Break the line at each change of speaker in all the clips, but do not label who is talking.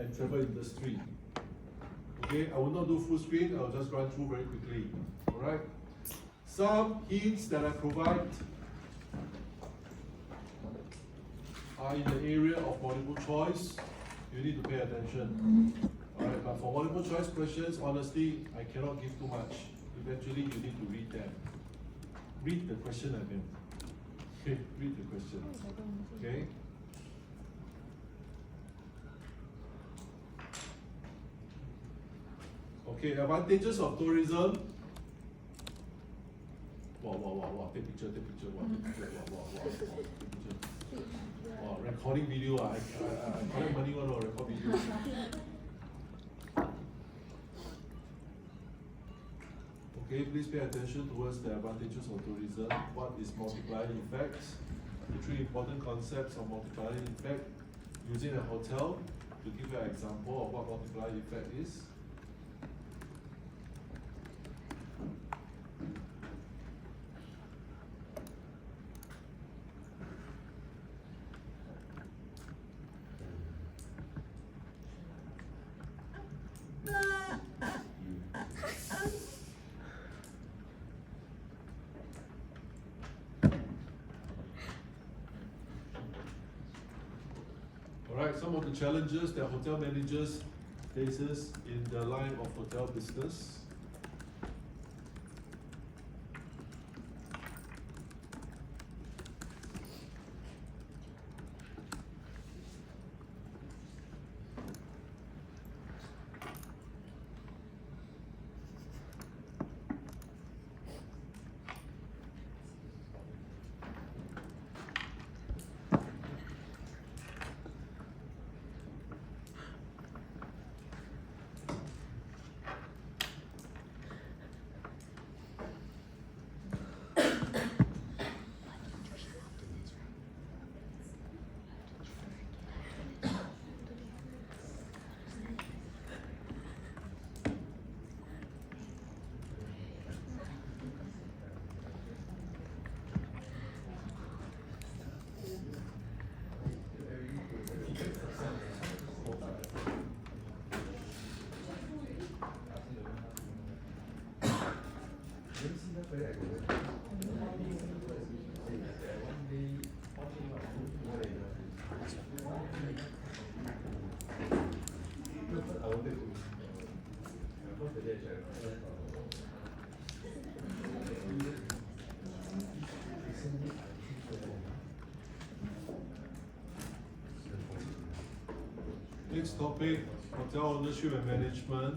and travel industry. Okay, I will not do full screen, I'll just run through very quickly. Alright? Some hints that I provide are in the area of multiple choice. You need to pay attention. Alright, but for multiple choice questions, honestly, I cannot give too much. Eventually, you need to read them. Read the question I meant. Okay, read the question. Okay? Okay, advantages of tourism. Wow, take picture, wow, take picture. Wow, recording video, I collect money on record video. Okay, please pay attention towards the advantages of tourism. What is multiplier effects? The three important concepts of multiplier effect. Using a hotel to give you an example of what multiplier effect is. Alright, some of the challenges that hotel managers faces in the line of hotel business. Next topic, hotel ownership and management.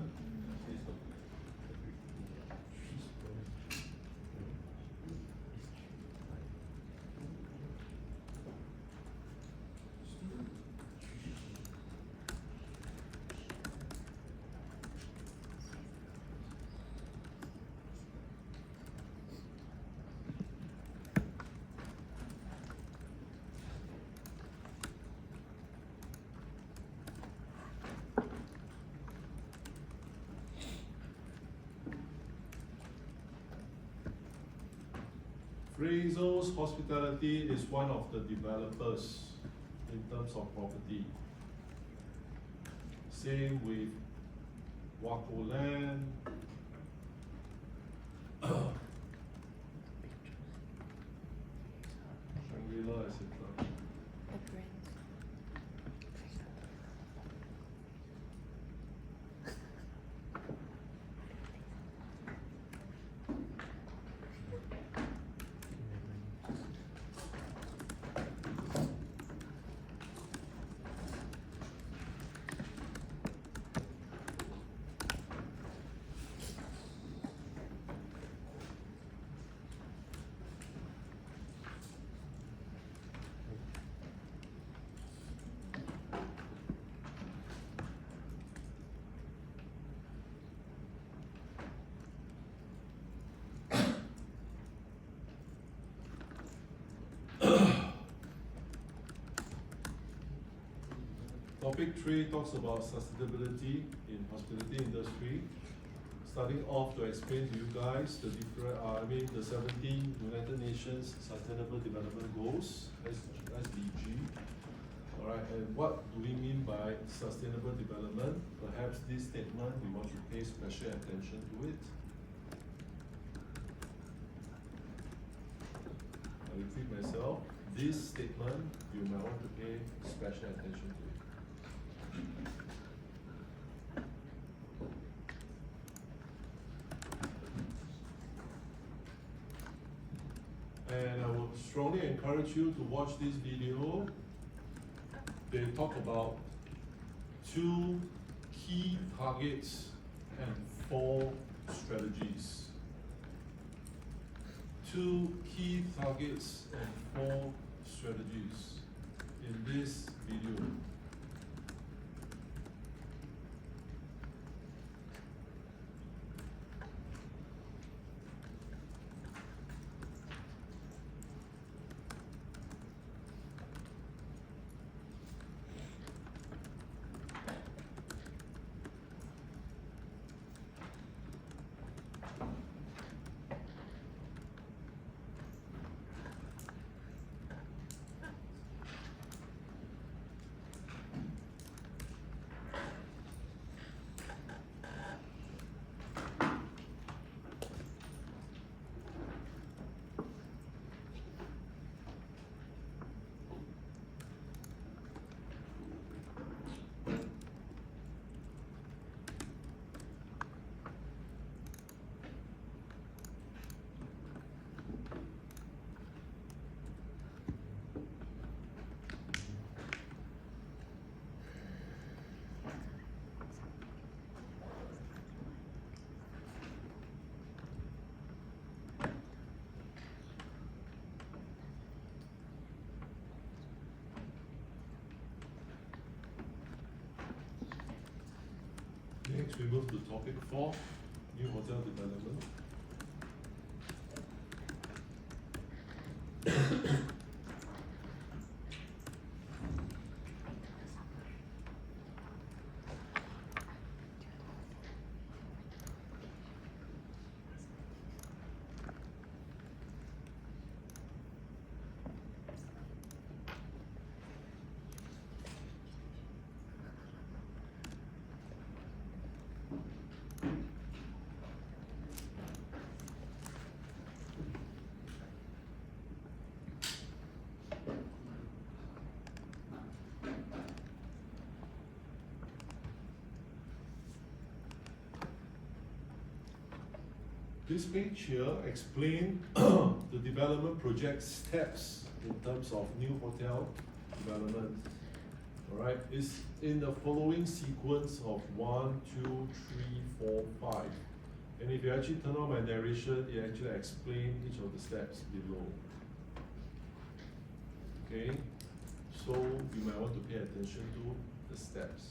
Fraser's Hospitality is one of the developers in terms of property. Same with Waco Land, Shangri-La, etc. Topic 3 talks about sustainability in hospitality industry. Starting off to explain to you guys the different, the 17 United Nations Sustainable Development Goals, SDG. Alright, and what do we mean by sustainable development? Perhaps this statement we want to pay special attention to it. I repeat myself, this statement you might want to pay special attention to it. And I would strongly encourage you to watch this video. They talk about 2 key targets and 4 strategies. 2 key targets and 4 strategies in this video. Next, we move to topic 4, new hotel development. This page here explains the development project steps in terms of new hotel development. Alright, it's in the following sequence of 1, 2, 3, 4, 5. And if you actually turn on my narration, it actually explains each of the steps below. Okay, so you might want to pay attention to the steps.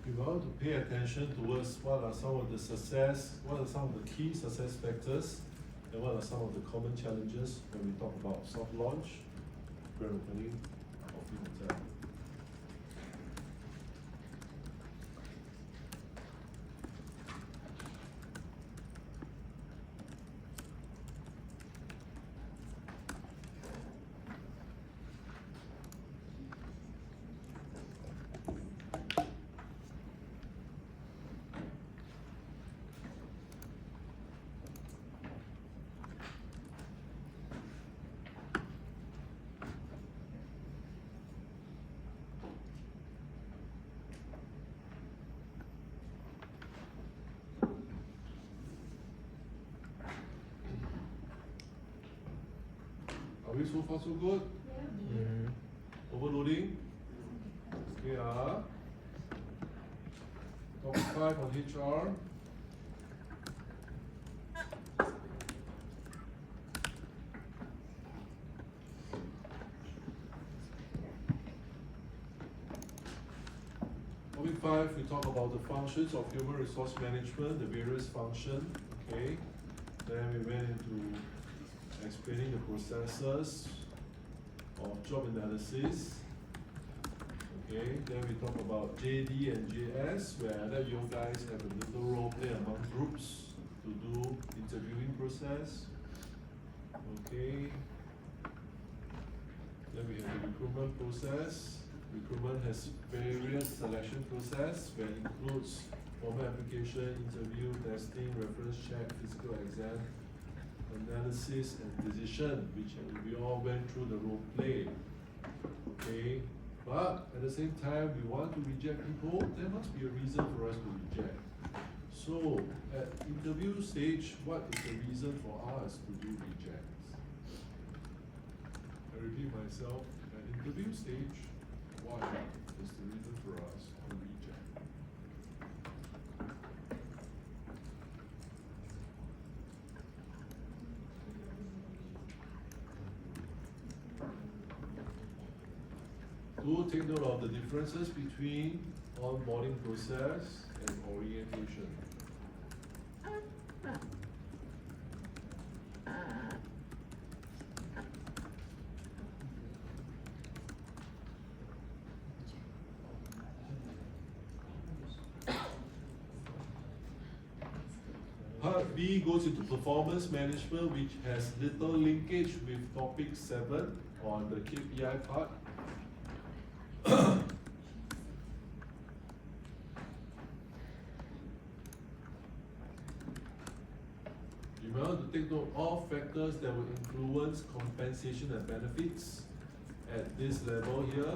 You want to pay attention towards what are some of the key success factors, and what are some of the common challenges when we talk about soft launch, grand opening of the hotel. we so far so good? Overloading? Okay, topic 5 on HR. Topic 5, we talk about the functions of human resource management, the various functions, okay. Then we went into explaining the processes of job analysis. Okay, then we talk about JD and JS, where I let you guys have a little role play among groups to do interviewing process. Okay. Then we have the recruitment process. Recruitment has various selection process, where it includes formal application, interview, testing, reference check, physical exam, analysis, and decision, which we all went through the role play. Okay. But at the same time, we want to reject people, there must be a reason for us to reject. So, at interview stage, what is the reason for us to do rejects? I repeat myself, at interview stage, what is the reason for us to reject? Do take note of the differences between onboarding process and orientation. Part B goes into performance management, which has little linkage with topic 7 on the KPI part. Remember to take note of factors that will influence compensation and benefits at this level here.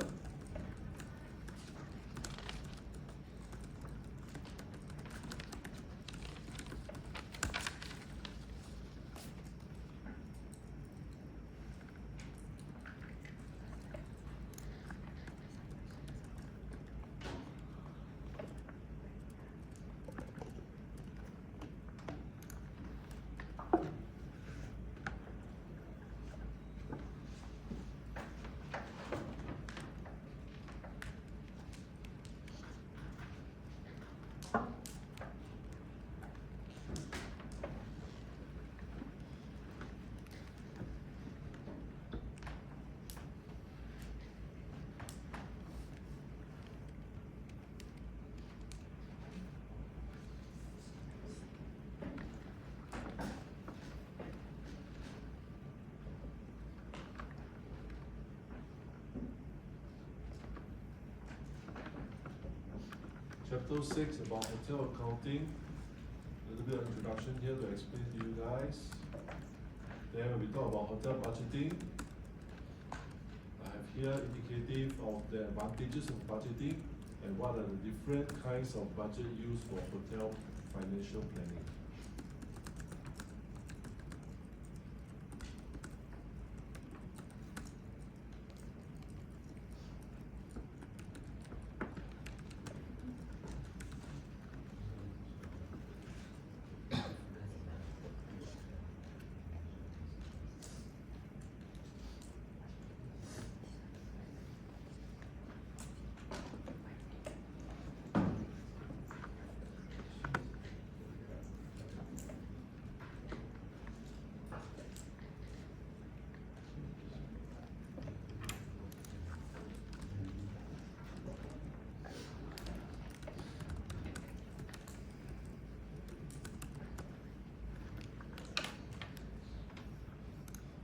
Chapter 6 about hotel accounting. A little bit of introduction here to explain to you guys. Then we talk about hotel budgeting. I have here indicative of the advantages of budgeting and what are the different kinds of budget used for hotel financial planning.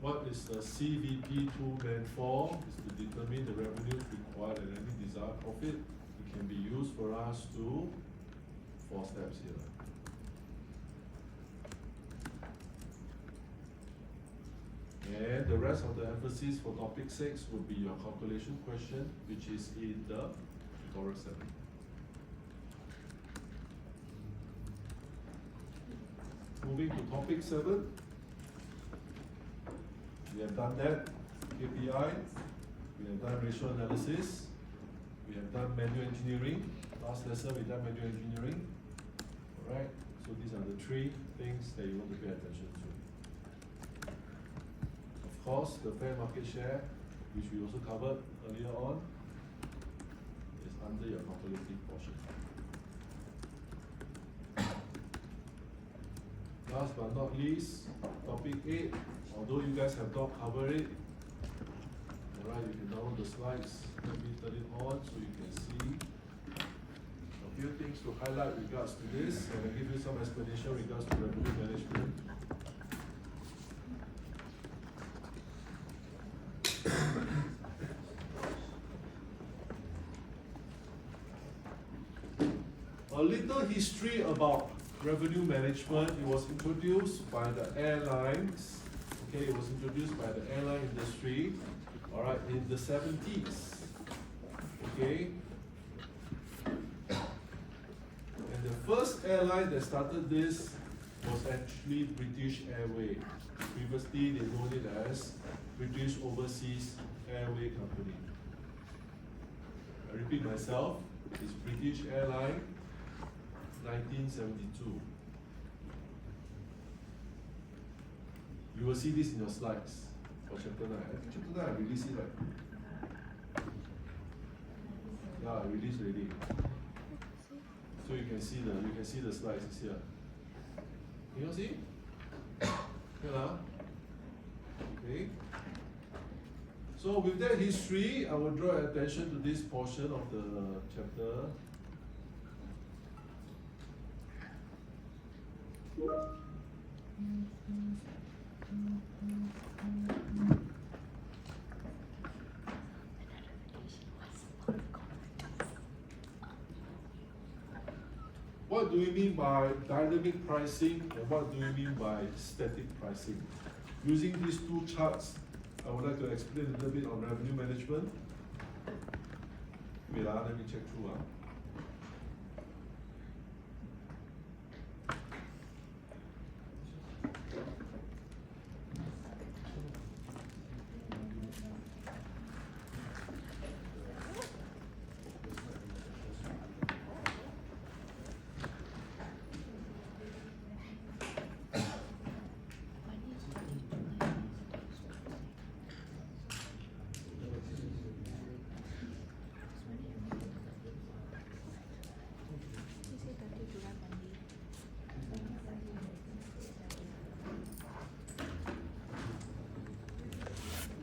What is the CVP tool meant for? Is to determine the revenues required and any desired profit. It can be used for us to 4 steps here. And the rest of the emphasis for topic 6 would be your calculation question, which is in the tutorial 7. Moving to topic 7. We have done that. KPI, we have done ratio analysis, we have done manual engineering. Last lesson we done manual engineering. Alright, so these are the three things that you want to pay attention to. Of course, the fair market share, which we also covered earlier on, is under your calculative portion. Last but not least, topic 8, although you guys have not covered it, alright, you can download the slides. Let me turn it on so you can see a few things to highlight regards to this, and I'll give you some explanation regards to revenue management. A little history about revenue management. It was introduced by the airlines. Okay, it was introduced by the airline industry. All right, in the 70s. Okay, and the first airline that started this was actually British Airways. Previously, they known it as British Overseas Airway Company. I repeat myself, it's British Airline, 1972. You will see this in your slides for chapter 9. I think chapter 9 I released it, right? Yeah, I released already. So you can see the slides is here. Can you see? Here. Okay. So with that history, I will draw attention to this portion of the chapter. What do we mean by dynamic pricing and what do we mean by static pricing? Using these two charts, I would like to explain a little bit on revenue management. Wait, let me check through.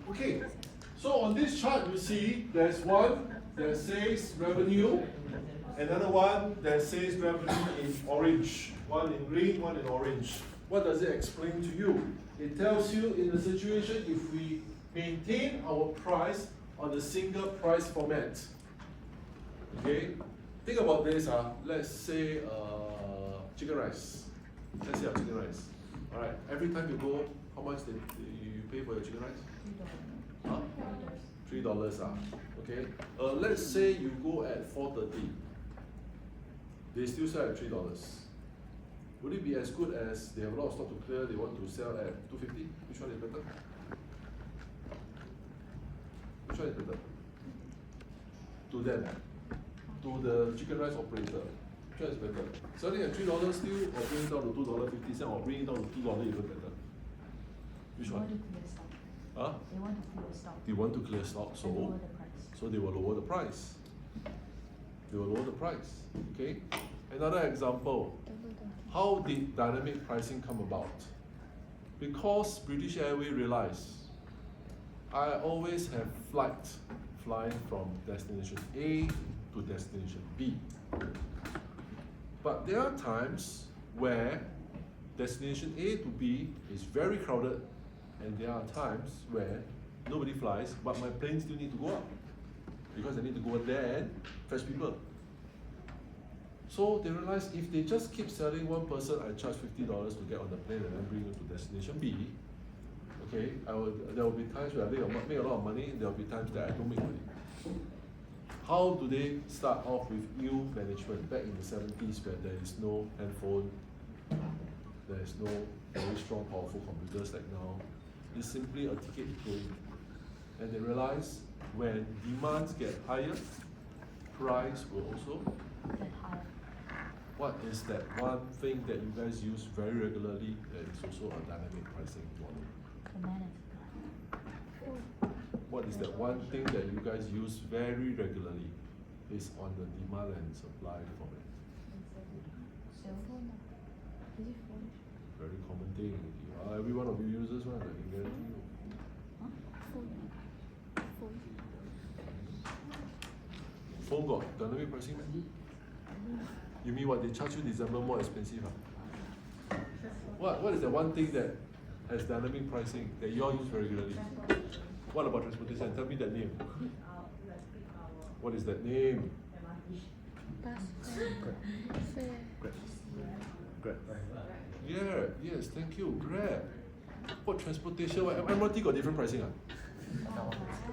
Okay, so on this chart you see there's one that says revenue, another one that says revenue in orange, one in green, one in orange. What does it explain to you? It tells you in the situation if we maintain our price on the single price format. Okay, think about this. Let's say chicken rice. Let's say chicken rice. All right, every time you go, how much you pay for your chicken rice? Huh? $3. Okay. Let's say you go at 4:30. They still sell at $3. Would it be as good as they have a lot of stock to clear? They want to sell at $2.50? Which one is better? Which one is better? To them, to the chicken rice operator. Which one is better? Selling at $3 still, or bring it down to $2.50, or bring it down to $2 even better? Which one? Huh?
They want to clear stock.
They want to clear stock, so they will lower the price. They will lower the price. Okay. Another example. How did dynamic pricing come about? Because British Airways realized I always have flights flying from destination A to destination B. But there are times where destination A to B is very crowded, and there are times where nobody flies, but my plane still need to go up because I need to go there and fetch people. So they realize if they just keep selling one person, I charge $50 to get on the plane and then bring you to destination B. Okay, there will be times where I make a lot of money, there will be times that I don't make money. How do they start off with new management? Back in the 70s where there is no handphone, there is no very strong, powerful computers like now. It's simply a ticket going.
And they realize when demands get higher, price will also.
Get higher.
What is that one thing that you guys use very regularly that is also a dynamic pricing model?
The management.
What is that one thing that you guys use very regularly is on the demand and supply format?
Cell phone. Is it phone?
Very common thing. Every one of you uses one, I can guarantee you.
Huh? Phone. Phone.
Phone got dynamic pricing, man? You mean what, they charge you December more expensive? Huh? What is the one thing that has dynamic pricing that you all use regularly? What about transportation? Tell me that name. What is that name?
Bus fare.
Grab. Yeah, yes, thank you. Grab. What transportation? What, MRT got different pricing?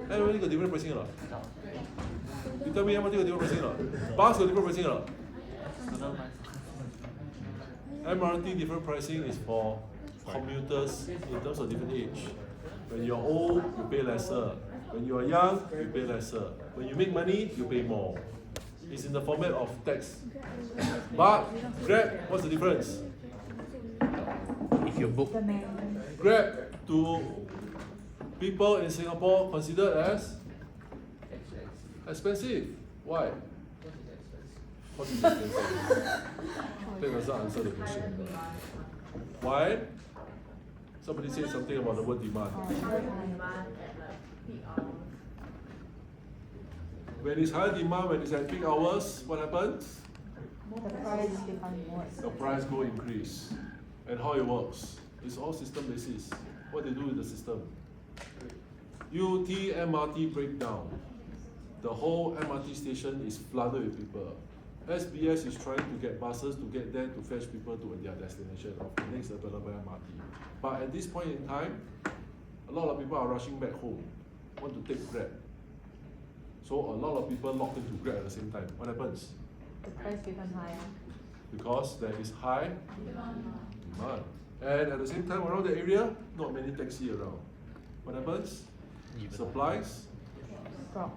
MRT got different pricing or not? You tell me MRT got different pricing or not? Bus got different pricing or not? MRT different pricing is for commuters in terms of different age. When you're old, you pay lesser. When you are young, you pay lesser. When you make money, you pay more. It's in the format of tax. But Grab, what's the difference?
If you book,
Grab to people in Singapore considered as expensive. Why? What is expensive? That doesn't answer the question. Why? Somebody said something about the word demand. When it's high demand, when it's at peak hours, what happens?
The price becomes more.
The price go increase. And how it works? It's all system basis. What they do with the system. UT MRT breakdown. The whole MRT station is flooded with people. SBS is trying to get buses to get there to fetch people to their destination of the next available MRT. But at this point in time, a lot of people are rushing back home, want to take Grab. So a lot of people lock into Grab at the same time. What happens?
The price becomes higher.
Because there is high demand. And at the same time, around the area, not many taxis around. What happens? Supplies drop.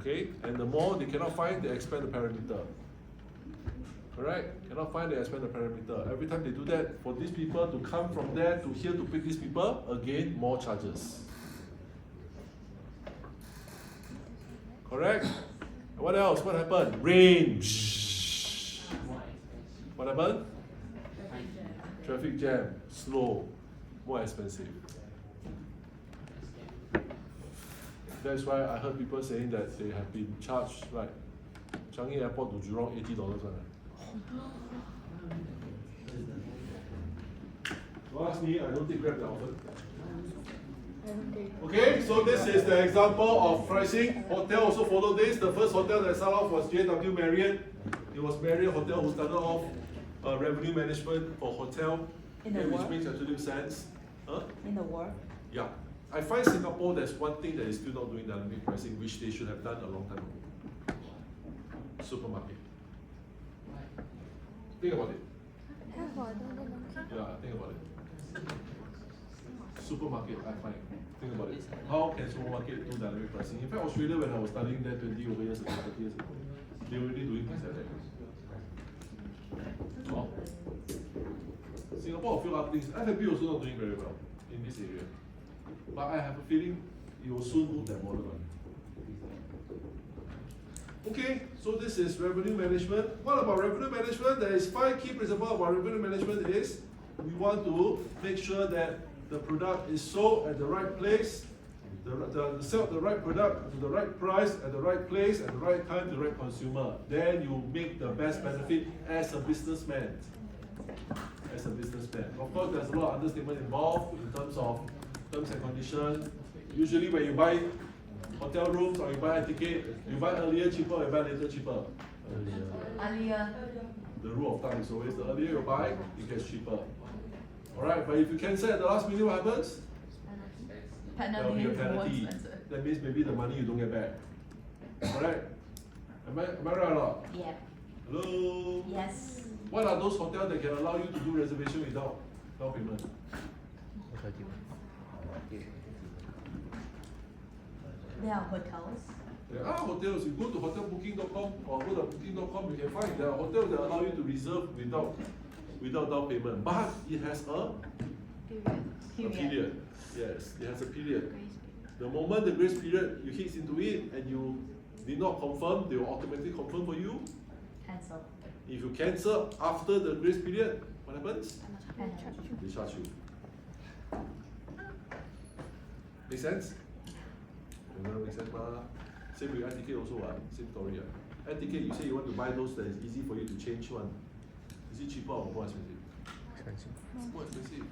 Okay? And the more they cannot find, they expand the parameter. Correct? Cannot find, they expand the parameter. Every time they do that, for these people to come from there to here to pick these people, again, more charges. Correct? And what else? What happened? Rain. What happened? Traffic jam. Slow. More expensive. That's why I heard people saying that they have been charged, right? Changi Airport to Jurong, $80. Don't ask me, I don't take Grab that often. Okay, so this is the example of pricing. Hotel also followed this. The first hotel that started off was JW Marriott. It was Marriott Hotel who started off revenue management for hotel, which makes absolute sense. Huh?
In the world.
Yeah. I find Singapore there's one thing that is still not doing dynamic pricing, which they should have done a long time ago. Supermarket. Think about it. Yeah, think about it. Supermarket, I find. Think about it. How can supermarket do dynamic pricing? In fact, Australia, when I was studying there 20 over years ago, 30 years ago, they were already doing things like that. Oh. Singapore, a few other things. F&B also not doing very well in this area. But I have a feeling it will soon move that model on. Okay, so this is revenue management. What about revenue management? There is 5 key principles about revenue management is we want to make sure that the product is sold at the right place, sell the right product to the right price at the right place at the right time to the right consumer. Then you make the best benefit as a businessman. As a businessman. Of course, there's a lot of understatement involved in terms of terms and conditions. Usually when you buy hotel rooms or you buy a ticket, you buy earlier cheaper or you buy later cheaper?
Earlier.
The rule of thumb is always the earlier you buy, it gets cheaper. Alright, but if you cancel at the last minute, what happens? There will be a penalty. That means maybe the money you don't get back. Alright? Am I right or not?
Yeah.
Hello?
Yes.
What are those hotels that can allow you to do reservation without down payment?
There are hotels.
There are hotels. You go to hotelbooking.com or go to booking.com, you can find there are hotels that allow you to reserve without down payment. But it has a period. Yes, it has a period. The moment the grace period you hit into it and you did not confirm, they will automatically confirm for you.
Cancel.
If you cancel after the grace period, what happens? They charge you. Make sense? Make sense, ma? Same with air ticket also, same story. Air ticket, you say you want to buy those that is easy for you to change one. Is it cheaper or more expensive?
Expensive.
It's more expensive.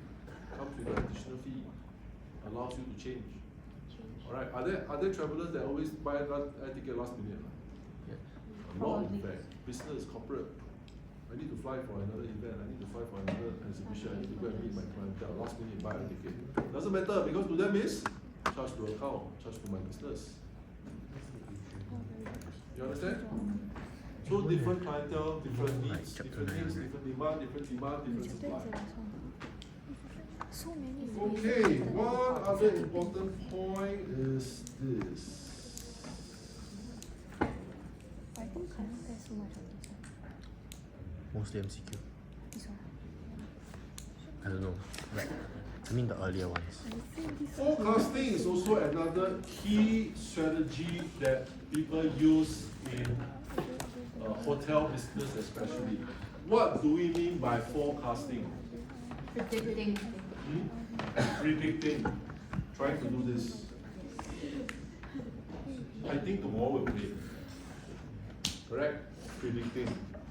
Comes with an additional fee. Allows you to change. Alright, are there travelers that always buy air ticket last minute?
Yeah.
Not in fact. Business, corporate. I need to fly for another event, I need to fly for another exhibition, I need to go and meet my clientele. Last minute buy a ticket. Doesn't matter because to them is charge to account, charge to my business. You understand? So different clientele, different needs, different needs, different demand, different supply.
So many.
Okay, one other important point is this.
I think I don't care so much on this one.
Mostly MCQ.
This one.
I don't know. Like, I mean the earlier ones.
I think this
Forecasting is also another key strategy that people use in hotel business especially. What do we mean by forecasting?
Predicting.
Predicting. Trying to do this. I think tomorrow will rain. Correct? Predicting.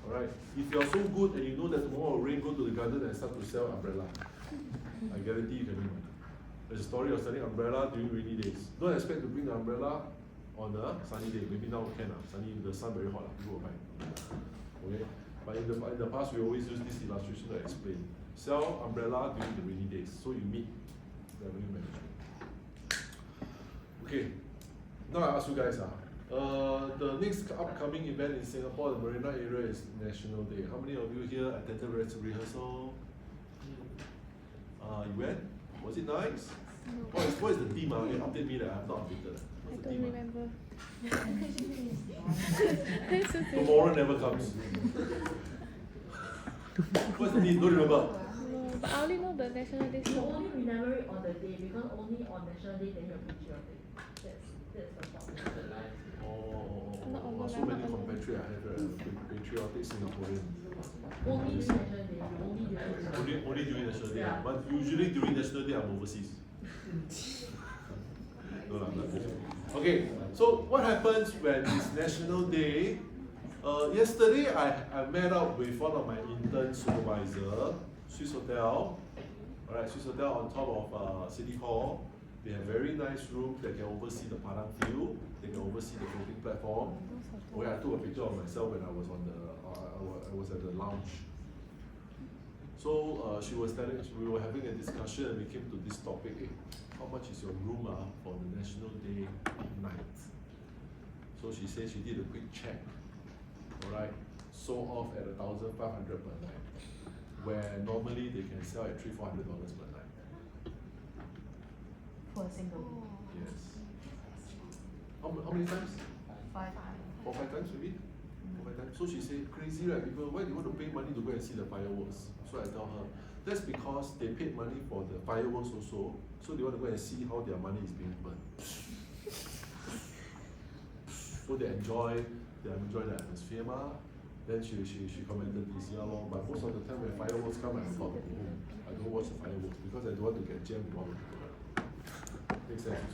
Alright. If you are so good and you know that tomorrow will rain, go to the garden and start to sell umbrella. I guarantee you can win. There's a story of selling umbrella during rainy days. Don't expect to bring the umbrella on a sunny day. Maybe now can. Sunny, the sun very hot. People will buy. Okay? But in the past, we always use this illustration to explain. Sell umbrella during the rainy days, so you meet revenue management. Okay. Now I ask you guys, the next upcoming event in Singapore, the Marina area, is National Day. How many of you here attended rehearsal? You went? Was it nice?
No.
What is the theme? Update me that I'm not updated.
I
What's the
don't
theme?
remember.
Tomorrow never comes. What's the theme? Don't remember.
No, but I only know the National Day
You
song.
only remember it on the day because only on National Day then you're patriotic. That's the problem.
Oh, so many compatriots I have, patriotic Singaporean.
Only during National Day. You only during National Day.
Only during National Day,
Yeah.
but usually during National Day I'm overseas. No, I'm not joking. Okay, so what happens when it's National Day? Yesterday I met up with one of my intern supervisor, Swiss Hotel. Alright, Swiss Hotel on top of City Hall. They have very nice rooms that can oversee the Padang Field. They can oversee the floating platform. Okay, I took a picture of myself when I was on the I was at the lounge. So she was telling us, we were having a discussion and we came to this topic. Hey, how much is your room for the National Day night? So she said she did a quick check. Alright, sold off at $1,500 per night, where normally they can sell at $300-400 per night.
For a single room.
Yes. How many times?
5.
4 or 5 times maybe? 4 or 5 times. So she said, crazy right people, why do you want to pay money to go and see the fireworks? So I tell her, that's because they paid money for the fireworks also, so they want to go and see how their money is being burned. So they enjoy the atmosphere ma. Then she commented this, yeah long, but most of the time when fireworks come, I'm not at home. I don't watch the fireworks because I don't want to get jammed with all the people. Makes sense.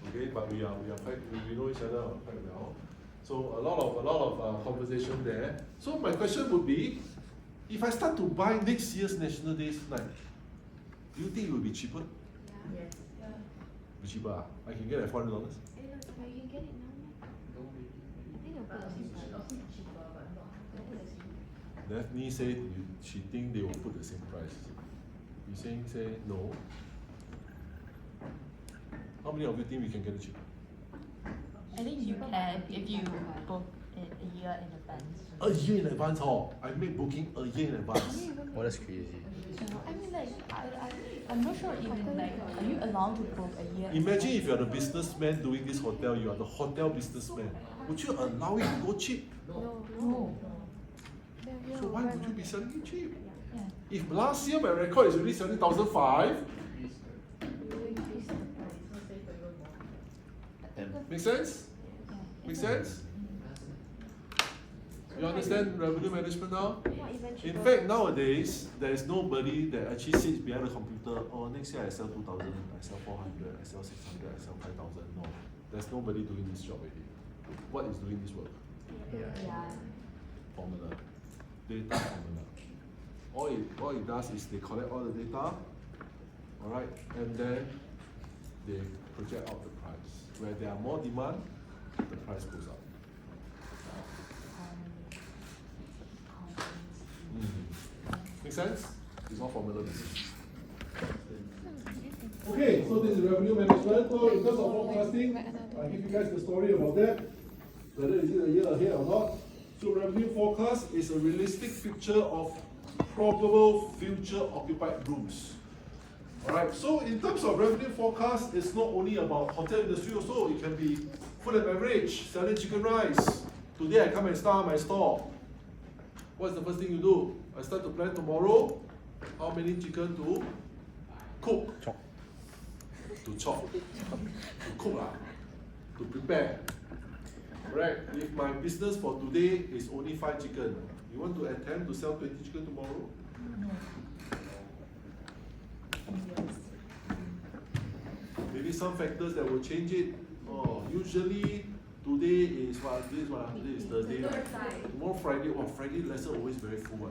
Okay, but we know each other quite well. So a lot of conversation there. So my question would be, if I start to buy next year's National Day's night, do you think it will be cheaper?
Yes.
Be cheaper? I can get it at $400.
But you can get it now. I think
But
I'll put
it's cheaper, but not.
Daphne said she think they will put the same price. You say no. How many of you think we can get it cheaper?
I think you can if you book it a year in advance.
A year in advance, I made booking a year in advance.
I didn't even
Oh, that's crazy.
I mean, like, I'm not sure even, like, are you allowed to book a year?
Imagine if you're the businessman doing this hotel, you are the hotel businessman. Would you allow it to go cheap?
No.
So why would you be selling it cheap?
Yeah.
If last year my record is already selling 1,500, make sense? Make sense? You understand revenue management now? In fact, nowadays, there is nobody that actually sits behind the computer, oh, next year I sell 2,000, I sell 400, I sell 600, I sell 5,000. No, there's nobody doing this job already. What is doing this work? Formula. Data formula. All it does is they collect all the data, alright, and then they project out the price. Where there are more demand, the price goes up. Make sense? It's all formula based. Okay, so this is revenue management. So in terms of forecasting, I give you guys the story about that, whether is it a year ahead or not. So revenue forecast is a realistic picture of probable future occupied rooms. Alright, so in terms of revenue forecast, it's not only about hotel industry also, it can be food and beverage, selling chicken rice. Today I come and start my store. What's the first thing you do? I start to plan tomorrow, how many chicken to cook?
Chop.
To chop. To cook lah. To prepare. Right? If my business for today is only 5 chicken, you want to attempt to sell 20 chicken tomorrow? Maybe some factors that will change it. Oh, usually today is what? Today is Thursday. Right? Tomorrow Friday. Oh, Friday lesson always very full.